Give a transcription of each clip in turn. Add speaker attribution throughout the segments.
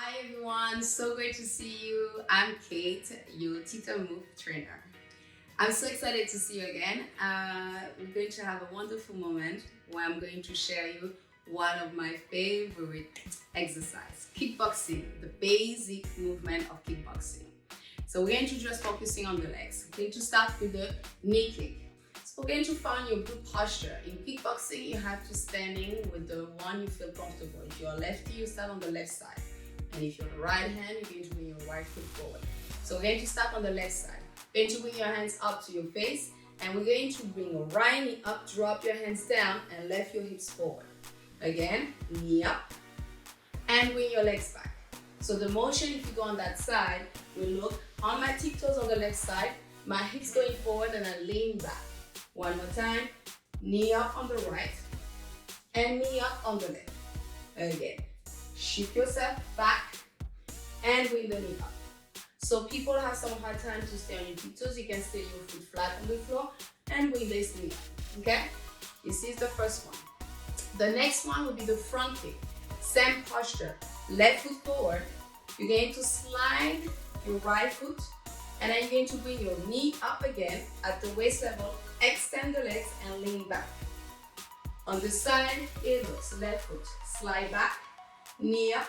Speaker 1: Hi everyone, so great to see you. I'm Kate, your Teeter Move Trainer. I'm so excited to see you again. We're going to have a wonderful moment where I'm going to share you one of my favorite exercise, kickboxing, the basic movement of kickboxing. So we're going to just focusing on the legs. We're going to start with the knee kick. So we're going to find your good posture. In kickboxing, you have to standing with the one you feel comfortable. If you're lefty, you start on the left side. And if you're on the right hand, you're going to bring your right foot forward. So we're going to start on the left side. You're going to bring your hands up to your face, and we're going to bring your right knee up, drop your hands down, and lift your hips forward. Again, knee up, and bring your legs back. So the motion, if you go on that side, will look on my tiptoes on the left side, my hips going forward, and I lean back. One more time, knee up on the right, and knee up on the left. Again. Shift yourself back and bring the knee up. So people have some hard time to stay on your tiptoes. You can stay your foot flat on the floor and bring this knee up. Okay? This is the first one. The next one will be the front kick. Same posture. Left foot forward. You're going to slide your right foot, and then you're going to bring your knee up again at the waist level. Extend the legs and lean back. On the side, it looks left foot. Slide back. Knee up,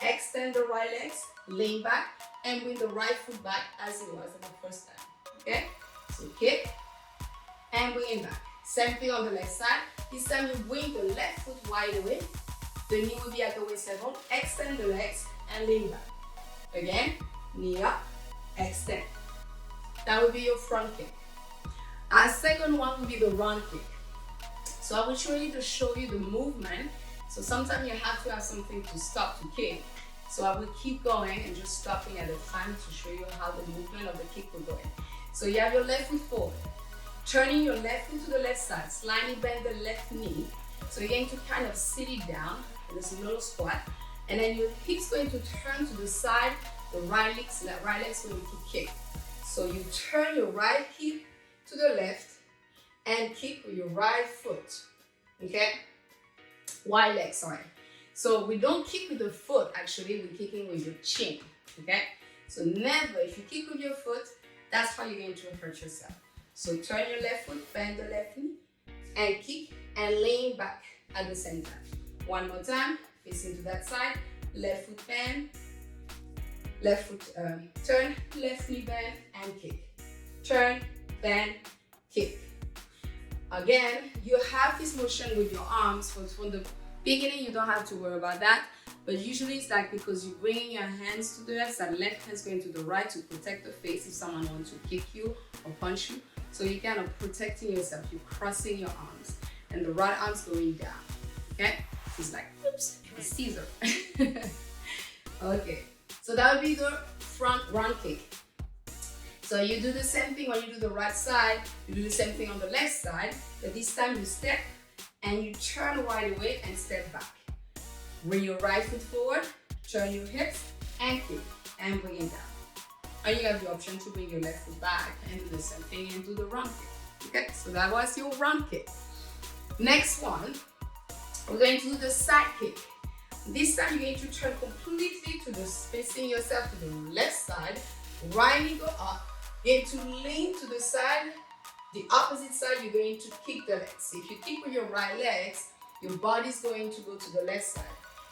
Speaker 1: extend the right legs, lean back, and bring the right foot back as it was in the first time. Okay? So kick, and bring it back. Same thing on the left side. This time you bring the left foot wide away. The knee will be at the waist level. Extend the legs and lean back. Again, knee up, extend. That will be your front kick. Our second one will be the run kick. So I will show you the movement. So sometimes you have to have something to stop to kick. So I will keep going and just stopping at a time to show you how the movement of the kick will go in. So you have your left foot forward, turning your left foot to the left side, slightly bend the left knee. So you're going to kind of sit it down in this little squat, and then your hips going to turn to the side, the right leg's going to kick. So you turn your right hip to the left and kick with your right foot. Okay? Right leg, sorry. So we don't kick with the foot, actually, we're kicking with your chin, okay? So never, if you kick with your foot, that's how you're going to hurt yourself. So turn your left foot, bend the left knee, and kick and lean back at the same time. One more time, facing to that side, left foot bend, left foot turn, left knee bend, and kick. Turn, bend, kick. Again, you have this motion with your arms. From the beginning, you don't have to worry about that. But usually it's like because you're bringing your hands to the left side, left hand's going to the right to protect the face if someone wants to kick you or punch you. So you're kind of protecting yourself. You're crossing your arms. And the right arm's going down. Okay? It's like, oops, a Caesar. Okay. So that would be the front run kick. So you do the same thing when you do the right side, you do the same thing on the left side, but this time you step and you turn wide away and step back. Bring your right foot forward, turn your hips and kick and bring it down. And you have the option to bring your left foot back and do the same thing and do the run kick. Okay, so that was your run kick. Next one, we're going to do the side kick. This time you're going to turn completely to the facing yourself to the left side, right knee go up. You're going to lean to the side, the opposite side, you're going to kick the legs. If you kick with your right legs, your body's going to go to the left side.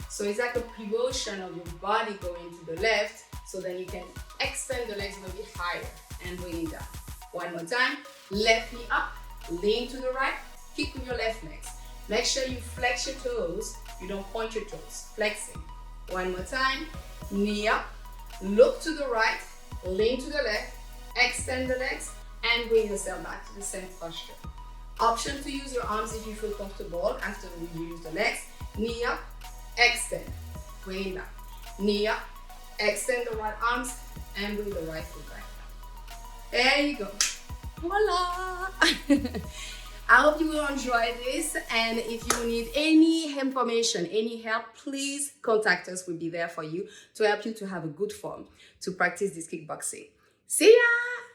Speaker 1: So it's like a pivotation of your body going to the left, so then you can extend the legs a little bit higher and bring it down. One more time, left knee up, lean to the right, kick with your left legs. Make sure you flex your toes, you don't point your toes, flexing. One more time, knee up, look to the right, lean to the left, extend the legs and bring yourself back to the same posture. Option to use your arms if you feel comfortable after you use the legs. Knee up, extend, bring it back. Knee up, extend the right arms and bring the right foot back down. There you go. Voila! I hope you will enjoy this, and if you need any information, any help, please contact us. We'll be there for you to help you to have a good form to practice this kickboxing. See ya!